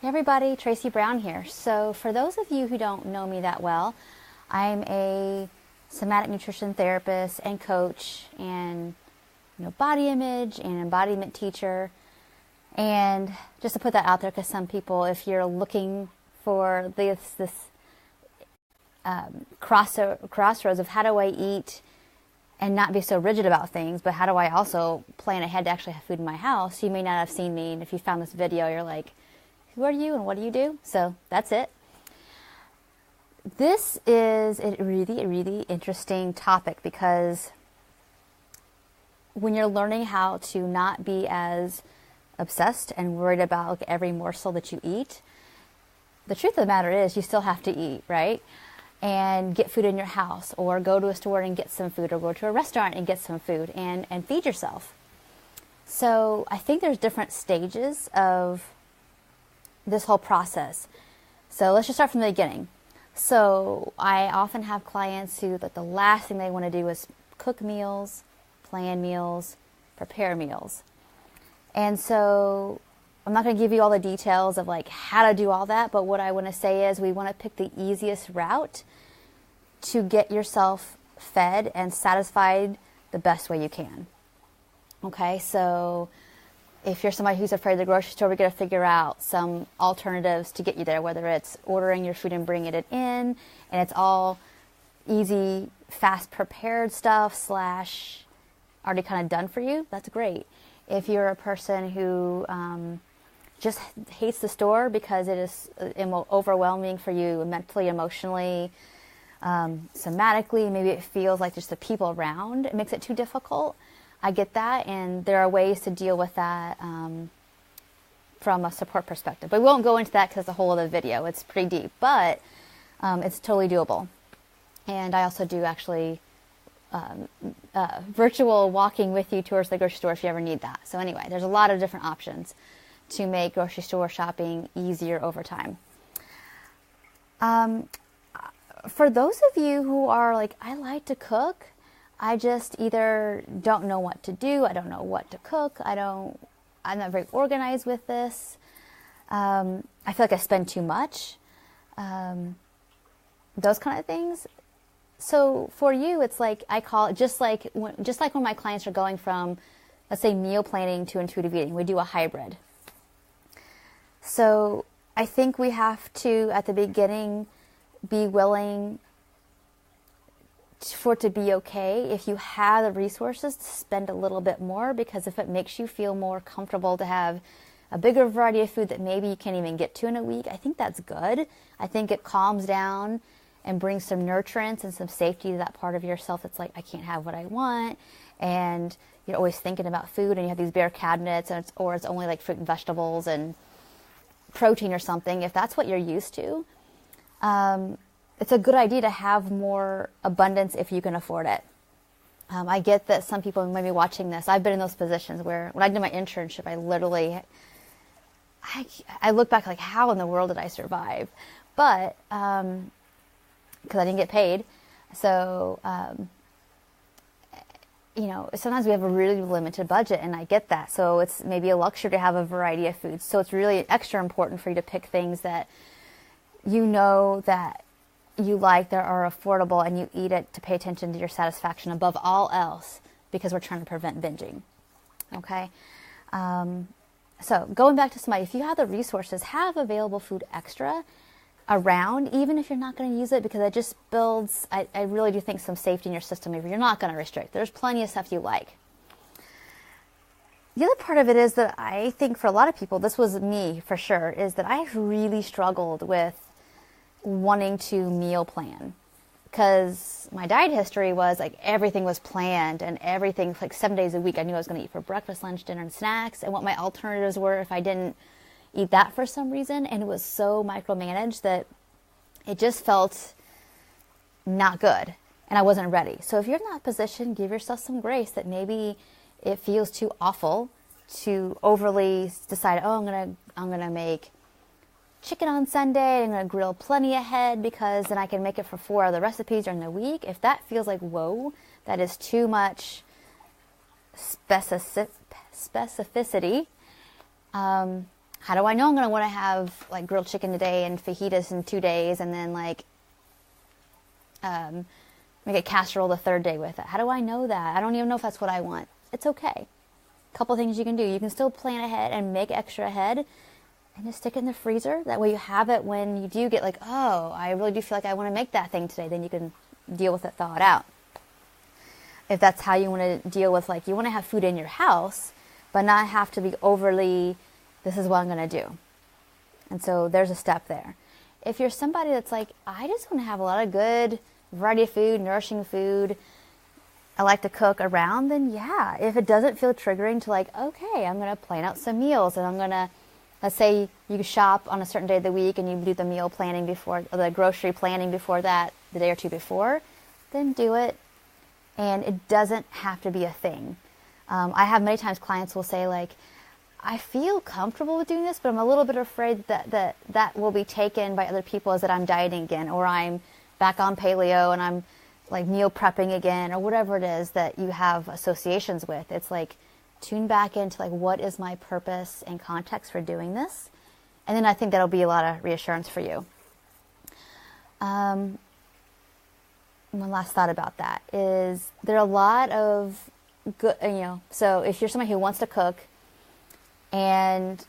Hey everybody, Tracy Brown here. So for those of you who don't know me that well, I'm a somatic nutrition therapist and coach and body image and embodiment teacher. And just to put that out there, because some people, if you're looking for this crossroads of how do I eat and not be so rigid about things, but how do I also plan ahead to actually have food in my house, you may not have seen me. And if you found this video, you're like, who are you and what do you do? So that's it. This is a really interesting topic because when you're learning how to not be as obsessed and worried about like every morsel that you eat, the truth of the matter is you still have to eat, right? And get food in your house, or go to a store and get some food, or go to a restaurant and get some food and feed yourself. So I think there's different stages of this whole process. So let's just start from the beginning. So I often have clients who the last thing they want to do is cook meals, plan meals, prepare meals. And so I'm not going to give you all the details of like how to do all that, but what I want to say is we want to pick the easiest route to get yourself fed and satisfied the best way you can. Okay, so if you're somebody who's afraid of the grocery store, we're going to figure out some alternatives to get you there, whether it's ordering your food and bringing it in, and it's all easy, fast prepared stuff / already kind of done for you, that's great. If you're a person who just hates the store because it is overwhelming for you mentally, emotionally, somatically, maybe it feels like just the people around, it makes it too difficult. I get that, and there are ways to deal with that from a support perspective. But we won't go into that because it's a whole other video. It's pretty deep, but it's totally doable. And I also do actually virtual walking with you towards the grocery store if you ever need that. So anyway, there's a lot of different options to make grocery store shopping easier over time. For those of you who are like, I like to cook, I just either don't know what to do, I don't know what to cook, I'm not very organized with this, I feel like I spend too much, those kind of things. So for you, it's like, I call it just like when my clients are going from, let's say, meal planning to intuitive eating, we do a hybrid. So I think we have to, at the beginning, be willing for it to be okay if you have the resources to spend a little bit more, because if it makes you feel more comfortable to have a bigger variety of food that maybe you can't even get to in a week, I think that's good. I think it calms down and brings some nurturance and some safety to that part of yourself that's like, I can't have what I want, and you're always thinking about food and you have these bare cabinets, and it's only like fruit and vegetables and protein or something. If that's what you're used to, it's a good idea to have more abundance if you can afford it. I get that some people may be watching this. I've been in those positions where when I did my internship, I look back like, how in the world did I survive? But, because I didn't get paid. So, sometimes we have a really limited budget, and I get that. So it's maybe a luxury to have a variety of foods. So it's really extra important for you to pick things that you know that you like, that are affordable, and you eat it to pay attention to your satisfaction above all else, because we're trying to prevent binging. Okay? So going back to somebody, if you have the resources, have available food extra around, even if you're not going to use it, because it just builds, I really do think, some safety in your system if you're not going to restrict. There's plenty of stuff you like. The other part of it is that I think for a lot of people, this was me for sure, is that I really struggled with wanting to meal plan, because my diet history was like everything was planned, and everything, like 7 days a week, I knew I was going to eat for breakfast, lunch, dinner, and snacks, and what my alternatives were if I didn't eat that for some reason. And it was so micromanaged that it just felt not good, and I wasn't ready. So if you're in that position, give yourself some grace that maybe it feels too awful to overly decide, oh, I'm gonna make chicken on Sunday, I'm going to grill plenty ahead because then I can make it for 4 other recipes during the week. If that feels like, whoa, that is too much specificity, how do I know I'm going to want to have like grilled chicken today and fajitas in 2 days, and then like make a casserole the third day with it? How do I know that? I don't even know if that's what I want. It's okay. A couple things you can do. You can still plan ahead and make extra ahead and just stick it in the freezer. That way you have it when you do get like, oh, I really do feel like I want to make that thing today. Then you can deal with it, thaw it out. If that's how you want to deal with, like, you want to have food in your house, but not have to be overly, this is what I'm going to do. And so there's a step there. If you're somebody that's like, I just want to have a lot of good variety of food, nourishing food, I like to cook around, then yeah, if it doesn't feel triggering to like, okay, I'm going to plan out some meals, and I'm going to, let's say you shop on a certain day of the week and you do the meal planning before, or the grocery planning before that, the day or two before, then do it. And it doesn't have to be a thing. I have many times clients will say like, I feel comfortable with doing this, but I'm a little bit afraid that will be taken by other people as that I'm dieting again, or I'm back on paleo and I'm like meal prepping again, or whatever it is that you have associations with. It's like, tune back into like, what is my purpose and context for doing this? And then I think that'll be a lot of reassurance for you. One last thought about that is there are a lot of good, so if you're somebody who wants to cook, and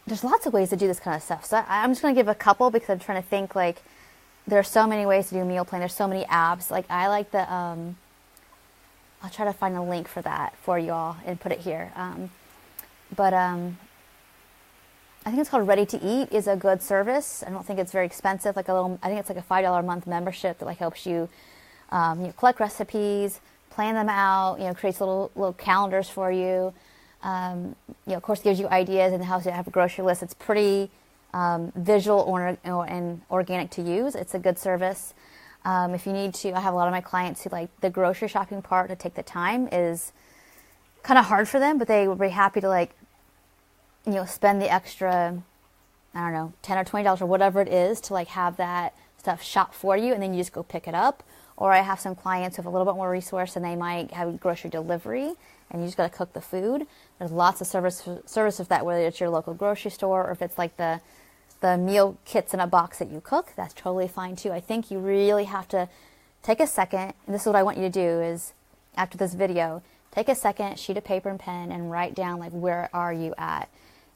there's lots of ways to do this kind of stuff. So I'm just going to give a couple because I'm trying to think, like, there are so many ways to do a meal plan. There's so many apps. Like, I like the, I'll try to find a link for that for you all and put it here. I think it's called Ready to Eat is a good service. I don't think it's very expensive. I think it's like a $5 a month membership that like helps you, collect recipes, plan them out, creates little calendars for you. Of course gives you ideas and helps you have a grocery list. It's pretty visual and organic to use. It's a good service. If you need to, I have a lot of my clients who like the grocery shopping part to take the time is kind of hard for them, but they would be happy to like, spend the extra, I don't know, $10 or $20 or whatever it is to like have that stuff shop for you, and then you just go pick it up. Or I have some clients who have a little bit more resource and they might have grocery delivery and you just got to cook the food. There's lots of service of that, whether it's your local grocery store or if it's like the meal kits in a box that you cook. That's totally fine too. I think you really have to take a second, and this is what I want you to do is after this video, take a second, sheet of paper and pen, and write down like, where are you at?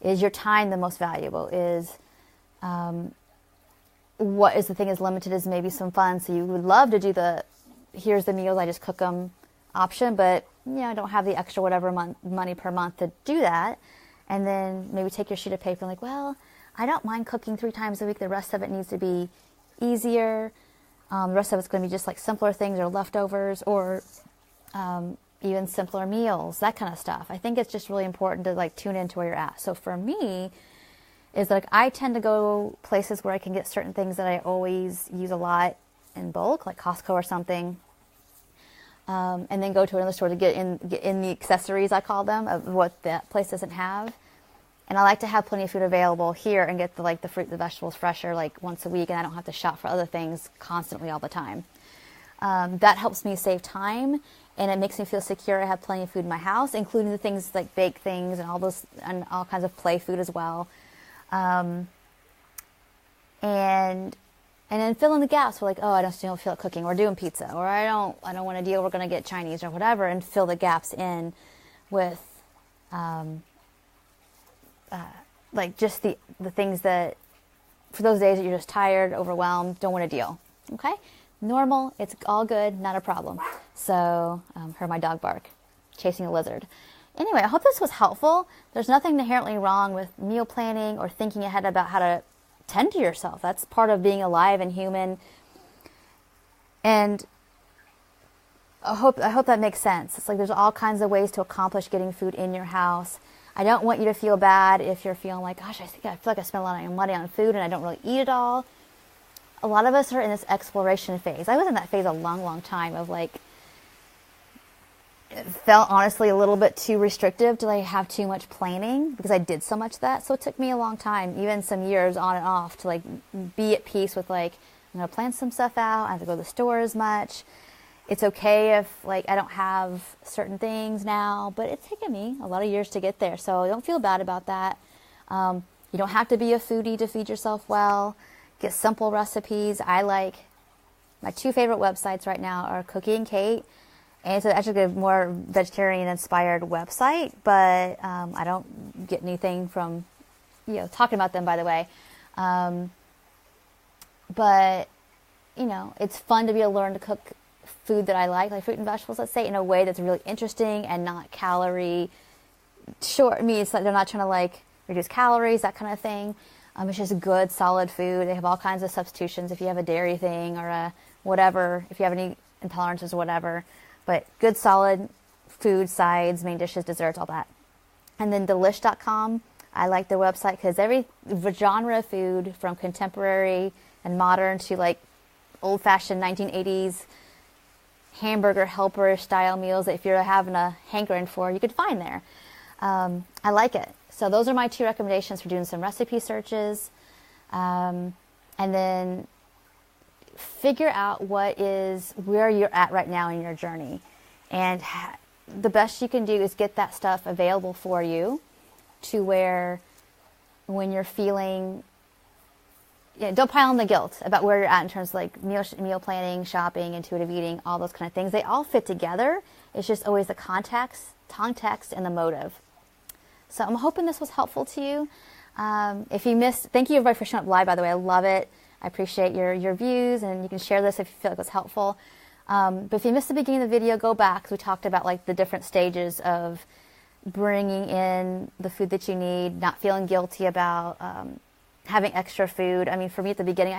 Is your time the most valuable? Is what is the thing as limited as maybe some fun? So you would love to do here's the meals, I just cook them option, but I don't have the extra whatever money per month to do that. And then maybe take your sheet of paper and like, well, I don't mind cooking 3 times a week. The rest of it needs to be easier. The rest of it's going to be just like simpler things or leftovers or even simpler meals, that kind of stuff. I think it's just really important to like tune into where you're at. So for me, is like I tend to go places where I can get certain things that I always use a lot in bulk, like Costco or something, and then go to another store to get in the accessories, I call them, of what that place doesn't have. And I like to have plenty of food available here and get the fruit, the vegetables fresher like once a week, and I don't have to shop for other things constantly all the time. That helps me save time, and it makes me feel secure. I have plenty of food in my house, including the things like baked things and all kinds of play food as well. And then fill in the gaps. We're like, oh, I just don't feel like cooking. We're doing pizza, or I don't want to deal. We're going to get Chinese or whatever, and fill the gaps in with, like just the things that for those days that you're just tired, overwhelmed, don't want to deal. Okay, normal. It's all good, not a problem. So, heard my dog bark, chasing a lizard. Anyway, I hope this was helpful. There's nothing inherently wrong with meal planning or thinking ahead about how to tend to yourself. That's part of being alive and human. And I hope that makes sense. It's like there's all kinds of ways to accomplish getting food in your house. I don't want you to feel bad if you're feeling like, gosh, I feel like I spent a lot of money on food and I don't really eat it all. A lot of us are in this exploration phase. I was in that phase a long, long time of like, it felt honestly a little bit too restrictive to like have too much planning because I did so much of that. So it took me a long time, even some years on and off, to like be at peace with like, I'm going to plan some stuff out. I have to go to the store as much. It's okay if like I don't have certain things now, but it's taken me a lot of years to get there. So don't feel bad about that. You don't have to be a foodie to feed yourself well. Get simple recipes. My 2 favorite websites right now are Cookie and Kate, and it's actually a more vegetarian-inspired website, but I don't get anything from, talking about them, by the way. But, it's fun to be able to learn to cook food that I like fruit and vegetables, let's say, in a way that's really interesting and not calorie short. I mean, it's like they're not trying to reduce calories, that kind of thing. It's just good, solid food. They have all kinds of substitutions if you have a dairy thing or a whatever, if you have any intolerances or whatever. But good, solid food, sides, main dishes, desserts, all that. And then delish.com, I like their website because every genre of food, from contemporary and modern to old-fashioned 1980s hamburger helper style meals that if you're having a hankering for, you could find there. I like it. So those are my 2 recommendations for doing some recipe searches. And then figure out where you're at right now in your journey. And the best you can do is get that stuff available for you to where when you're feeling, don't pile on the guilt about where you're at in terms of meal planning, shopping, intuitive eating, all those kind of things. They all fit together. It's just always the context, and the motive. So I'm hoping this was helpful to you. If you missed, thank you everybody for showing up live, by the way. I love it. I appreciate your views, and you can share this if you feel like it was helpful. But if you missed the beginning of the video, go back, 'cause we talked about the different stages of bringing in the food that you need, not feeling guilty about having extra food. I mean, for me at the beginning,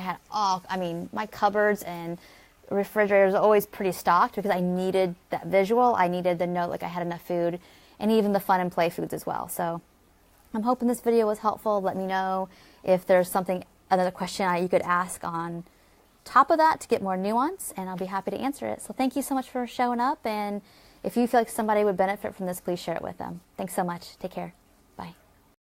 my cupboards and refrigerators are always pretty stocked because I needed that visual. I needed to know I had enough food, and even the fun and play foods as well. So I'm hoping this video was helpful. Let me know if there's another question you could ask on top of that to get more nuance, and I'll be happy to answer it. So thank you so much for showing up, and if you feel like somebody would benefit from this, please share it with them. Thanks so much. Take care.